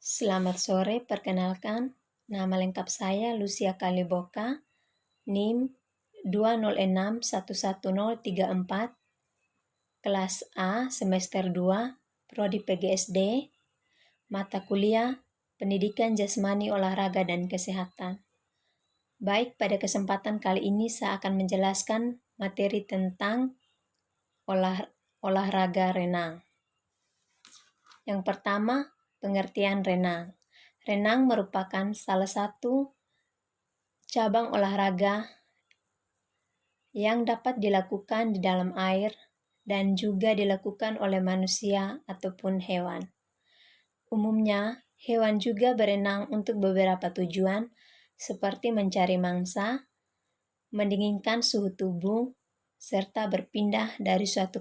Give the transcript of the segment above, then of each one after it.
Selamat sore, perkenalkan. Nama lengkap saya Lucia Kaliboka, NIM 206111034, kelas A, semester 2, Prodi PGSD, mata kuliah Pendidikan Jasmani Olahraga dan Kesehatan. Baik, pada kesempatan kali ini saya akan menjelaskan materi tentang olahraga renang. Yang pertama, pengertian renang. Renang merupakan salah satu cabang olahraga yang dapat dilakukan di dalam air dan juga dilakukan oleh manusia ataupun hewan. Umumnya, hewan juga berenang untuk beberapa tujuan seperti mencari mangsa, mendinginkan suhu tubuh, serta berpindah dari suatu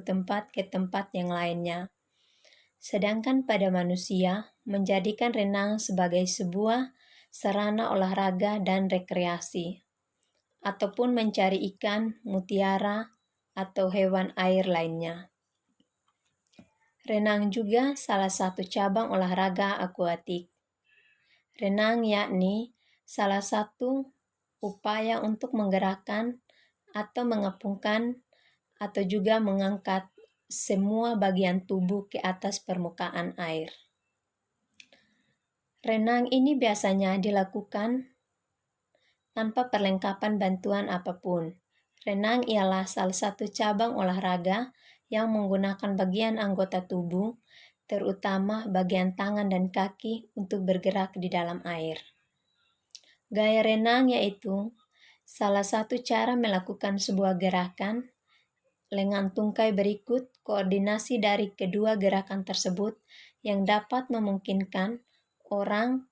tempat ke tempat yang lainnya. Sedangkan pada manusia, menjadikan renang sebagai sebuah sarana olahraga dan rekreasi, ataupun mencari ikan, mutiara, atau hewan air lainnya. Renang juga salah satu cabang olahraga akuatik. Renang yakni salah satu upaya untuk menggerakkan atau mengapungkan atau juga mengangkat semua bagian tubuh ke atas permukaan air. Renang ini biasanya dilakukan tanpa perlengkapan bantuan apapun. Renang ialah salah satu cabang olahraga yang menggunakan bagian anggota tubuh, terutama bagian tangan dan kaki untuk bergerak di dalam air. Gaya renang yaitu salah satu cara melakukan sebuah gerakan dengan tungkai berikut koordinasi dari kedua gerakan tersebut yang dapat memungkinkan orang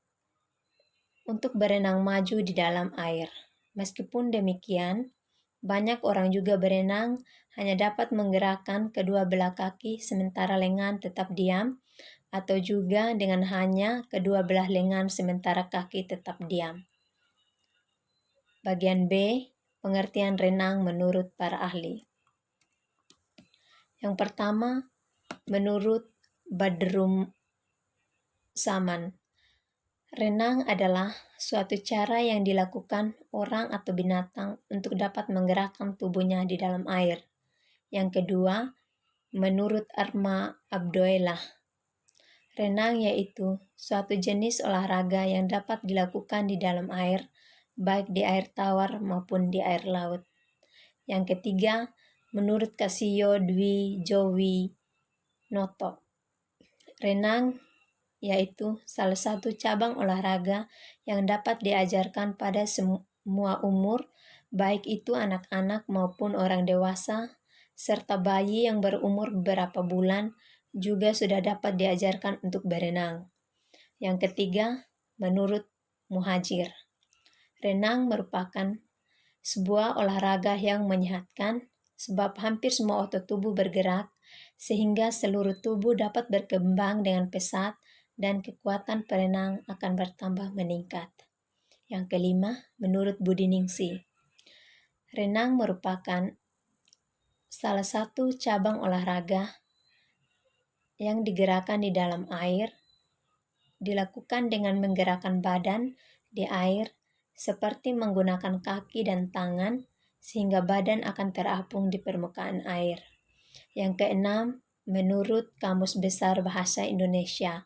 untuk berenang maju di dalam air. Meskipun demikian, banyak orang juga berenang hanya dapat menggerakkan kedua belah kaki sementara lengan tetap diam, atau juga dengan hanya kedua belah lengan sementara kaki tetap diam. Bagian B, pengertian renang menurut para ahli. Yang pertama, menurut Badrum Saman, renang adalah suatu cara yang dilakukan orang atau binatang untuk dapat menggerakkan tubuhnya di dalam air. Yang kedua, menurut Arma Abdoelah, renang yaitu suatu jenis olahraga yang dapat dilakukan di dalam air, baik di air tawar maupun di air laut. Yang ketiga, menurut Kasio Dwi Jowi Noto, renang yaitu salah satu cabang olahraga yang dapat diajarkan pada semua umur, baik itu anak-anak maupun orang dewasa, serta bayi yang berumur beberapa bulan juga sudah dapat diajarkan untuk berenang. Yang ketiga, menurut Muhajir, renang merupakan sebuah olahraga yang menyehatkan sebab hampir semua otot tubuh bergerak sehingga seluruh tubuh dapat berkembang dengan pesat dan kekuatan perenang akan bertambah meningkat. Yang kelima, menurut Budi Ningsi, renang merupakan salah satu cabang olahraga yang digerakkan di dalam air, dilakukan dengan menggerakkan badan di air seperti menggunakan kaki dan tangan sehingga badan akan terapung di permukaan air. Yang keenam, menurut Kamus Besar Bahasa Indonesia,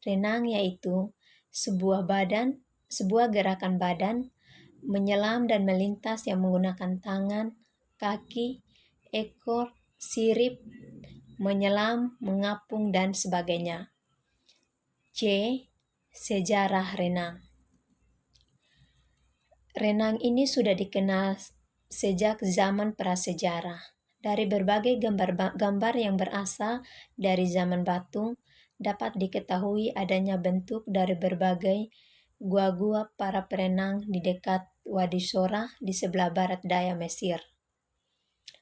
renang yaitu sebuah gerakan badan menyelam dan melintas yang menggunakan tangan, kaki, ekor, sirip, menyelam, mengapung, dan sebagainya. C. Sejarah renang. Renang ini sudah dikenal sejak zaman prasejarah. Dari berbagai gambar yang berasal dari zaman batu, dapat diketahui adanya bentuk dari berbagai gua-gua para perenang di dekat Wadi Sora di sebelah barat daya Mesir.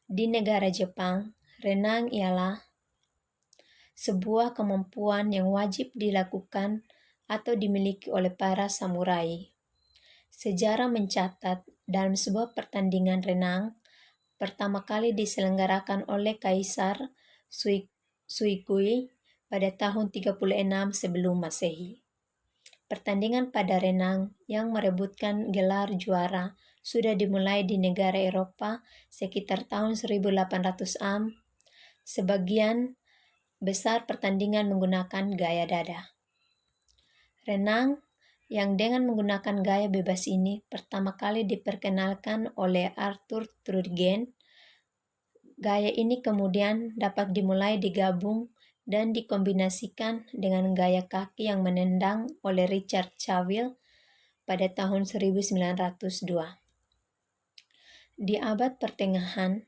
Di negara Jepang, renang ialah sebuah kemampuan yang wajib dilakukan atau dimiliki oleh para samurai. Sejarah mencatat dalam sebuah pertandingan renang pertama kali diselenggarakan oleh Kaisar Suikui pada tahun 36 sebelum Masehi. Pertandingan pada renang yang merebutkan gelar juara sudah dimulai di negara Eropa sekitar tahun 1800-an. Sebagian besar pertandingan menggunakan gaya dada. Renang yang dengan menggunakan gaya bebas ini pertama kali diperkenalkan oleh Arthur Trudgen. Gaya ini kemudian dapat dimulai digabung dan dikombinasikan dengan gaya kaki yang menendang oleh Richard Chaville pada tahun 1902. Di abad pertengahan,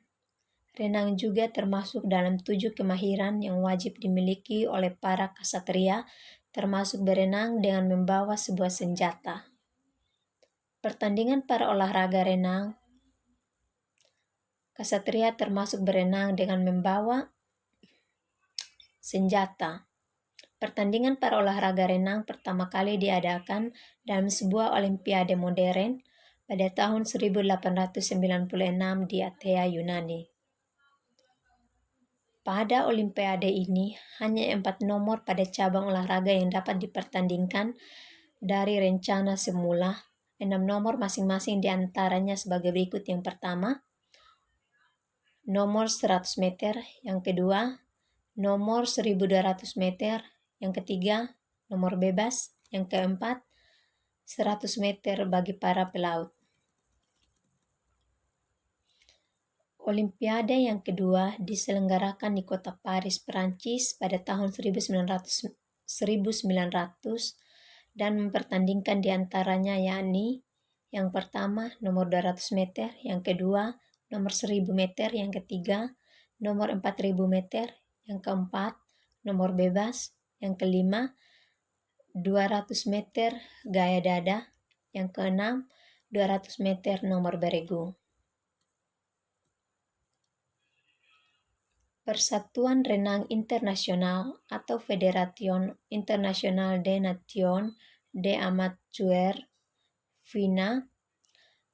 renang juga termasuk dalam 7 kemahiran yang wajib dimiliki oleh para ksatria, termasuk berenang dengan membawa sebuah senjata. Pertandingan para olahraga renang, ksatria termasuk berenang dengan membawa senjata. Pertandingan para olahraga renang pertama kali diadakan dalam sebuah olimpiade modern pada tahun 1896 di Athena, Yunani. Pada olimpiade ini, hanya 4 nomor pada cabang olahraga yang dapat dipertandingkan dari rencana semula. 6 nomor masing-masing diantaranya sebagai berikut. Yang pertama, nomor 100 meter. Yang kedua, nomor 1200 meter. Yang ketiga, nomor bebas. Yang keempat, 100 meter bagi para pelaut. Olimpiade yang kedua diselenggarakan di kota Paris, Prancis pada tahun 1900 dan mempertandingkan diantaranya yakni yang pertama nomor 200 meter, yang kedua nomor 1000 meter, yang ketiga nomor 4000 meter, yang keempat nomor bebas, yang kelima 200 meter gaya dada, yang keenam 200 meter nomor beregu. Persatuan Renang Internasional atau Federation Internationale des Nations des Amateurs FINA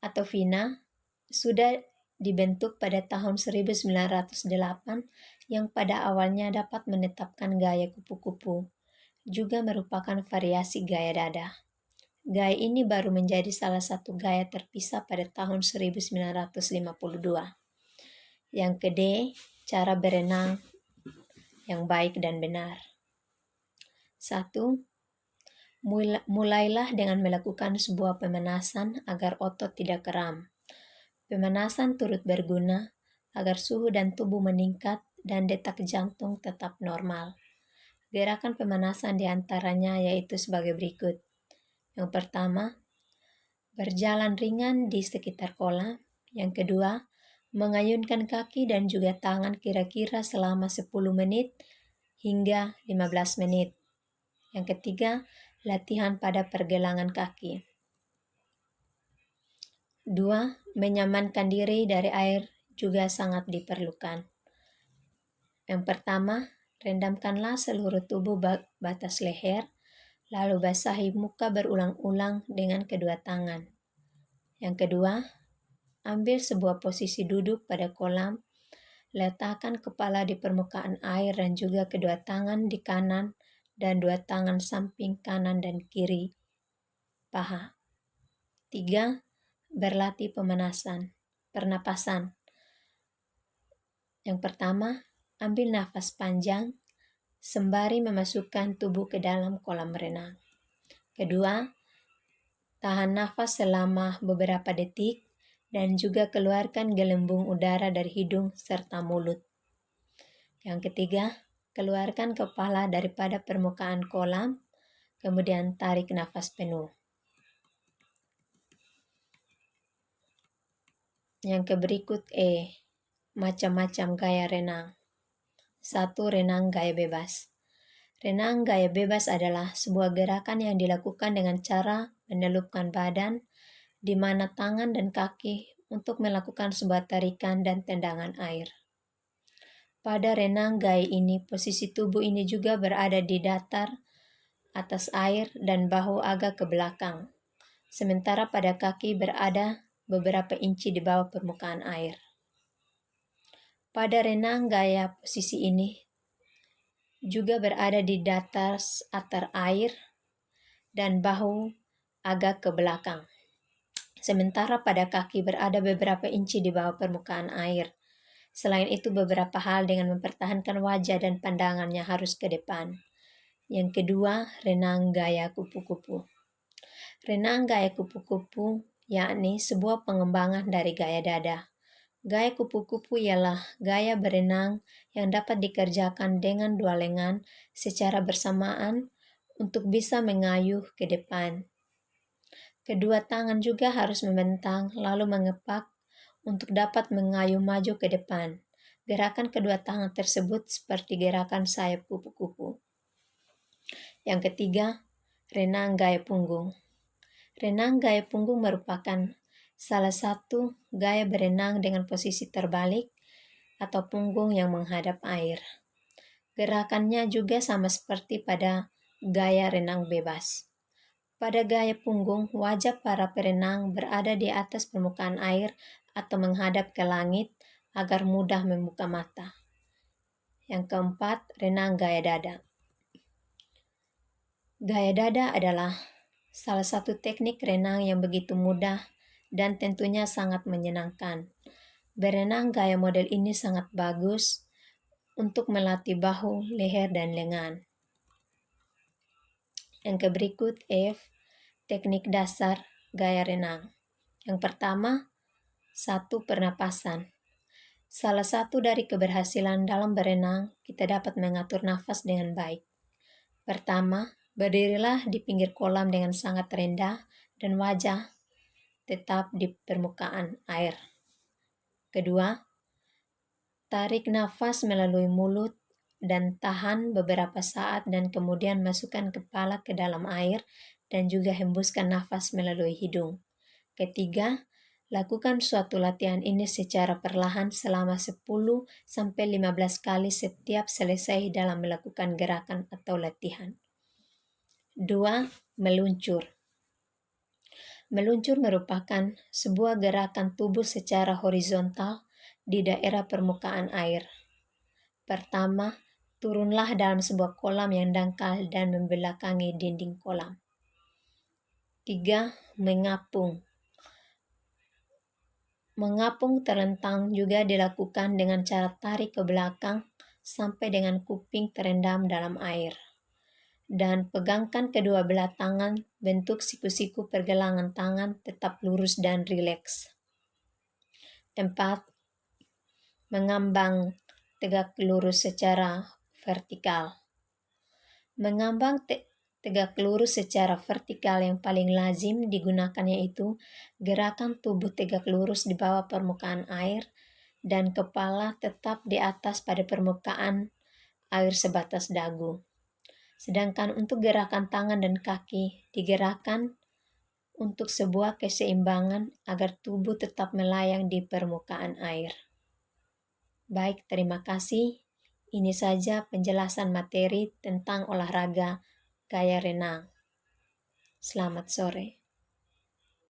atau FINA sudah dibentuk pada tahun 1908 yang pada awalnya dapat menetapkan gaya kupu-kupu, juga merupakan variasi gaya dada. Gaya ini baru menjadi salah satu gaya terpisah pada tahun 1952. Yang kedua, cara berenang yang baik dan benar. 1. Mulailah dengan melakukan sebuah pemanasan agar otot tidak kram. Pemanasan turut berguna agar suhu dan tubuh meningkat dan detak jantung tetap normal. Gerakan pemanasan diantaranya yaitu sebagai berikut. Yang pertama, berjalan ringan di sekitar kolam. Yang kedua, mengayunkan kaki dan juga tangan kira-kira selama 10 menit hingga 15 menit. Yang ketiga, latihan pada pergelangan kaki. 2. Menyamankan diri dari air juga sangat diperlukan. Yang pertama, rendamkanlah seluruh tubuh batas leher, lalu basahi muka berulang-ulang dengan kedua tangan. Yang kedua, ambil sebuah posisi duduk pada kolam, letakkan kepala di permukaan air dan juga kedua tangan di kanan dan dua tangan samping kanan dan kiri paha. 3. Berlatih pernapasan. Yang pertama, ambil nafas panjang sembari memasukkan tubuh ke dalam kolam renang. Kedua, tahan nafas selama beberapa detik dan juga keluarkan gelembung udara dari hidung serta mulut. Yang ketiga, keluarkan kepala daripada permukaan kolam, kemudian tarik nafas penuh. Yang berikut macam-macam gaya renang. 1. Renang gaya bebas. Renang gaya bebas adalah sebuah gerakan yang dilakukan dengan cara menelupkan badan, di mana tangan dan kaki untuk melakukan sebuah tarikan dan tendangan air. Pada renang gaya ini, posisi tubuh ini juga berada di datar atas air dan bahu agak ke belakang, sementara pada kaki berada beberapa inci di bawah permukaan air. Pada renang gaya posisi ini juga berada di atas air dan bahu agak ke belakang. Sementara pada kaki berada beberapa inci di bawah permukaan air. Selain itu beberapa hal dengan mempertahankan wajah dan pandangannya harus ke depan. Yang kedua, renang gaya kupu-kupu. Renang gaya kupu-kupu yakni sebuah pengembangan dari gaya dada. Gaya kupu-kupu ialah gaya berenang yang dapat dikerjakan dengan dua lengan secara bersamaan untuk bisa mengayuh ke depan. Kedua tangan juga harus membentang lalu mengepak untuk dapat mengayuh maju ke depan. Gerakan kedua tangan tersebut seperti gerakan sayap kupu-kupu. Yang ketiga, renang gaya punggung. Renang gaya punggung merupakan salah satu gaya berenang dengan posisi terbalik atau punggung yang menghadap air. Gerakannya juga sama seperti pada gaya renang bebas. Pada gaya punggung, wajah para perenang berada di atas permukaan air atau menghadap ke langit agar mudah membuka mata. Yang keempat, renang gaya dada. Gaya dada adalah salah satu teknik renang yang begitu mudah dan tentunya sangat menyenangkan. Berenang gaya model ini sangat bagus untuk melatih bahu, leher, dan lengan. Yang berikut F, teknik dasar gaya renang. Yang pertama, 1. Pernapasan. Salah satu dari keberhasilan dalam berenang, kita dapat mengatur nafas dengan baik. Pertama, berdirilah di pinggir kolam dengan sangat rendah dan wajah tetap di permukaan air. Kedua, tarik nafas melalui mulut dan tahan beberapa saat dan kemudian masukkan kepala ke dalam air dan juga hembuskan nafas melalui hidung. Ketiga, lakukan suatu latihan ini secara perlahan selama 10-15 kali setiap selesai dalam melakukan gerakan atau latihan. 2. Meluncur. Meluncur merupakan sebuah gerakan tubuh secara horizontal di daerah permukaan air. Pertama, turunlah dalam sebuah kolam yang dangkal dan membelakangi dinding kolam. 3. Mengapung. Mengapung terlentang juga dilakukan dengan cara tarik ke belakang sampai dengan kuping terendam dalam air. Dan pegangkan kedua belah tangan, bentuk siku-siku pergelangan tangan tetap lurus dan rileks. 4. Mengambang tegak lurus secara vertikal. Mengambang tegak lurus secara vertikal yang paling lazim digunakan yaitu gerakan tubuh tegak lurus di bawah permukaan air dan kepala tetap di atas pada permukaan air sebatas dagu. Sedangkan untuk gerakan tangan dan kaki digerakkan untuk sebuah keseimbangan agar tubuh tetap melayang di permukaan air. Baik, terima kasih. Ini saja penjelasan materi tentang olahraga gaya renang. Selamat sore.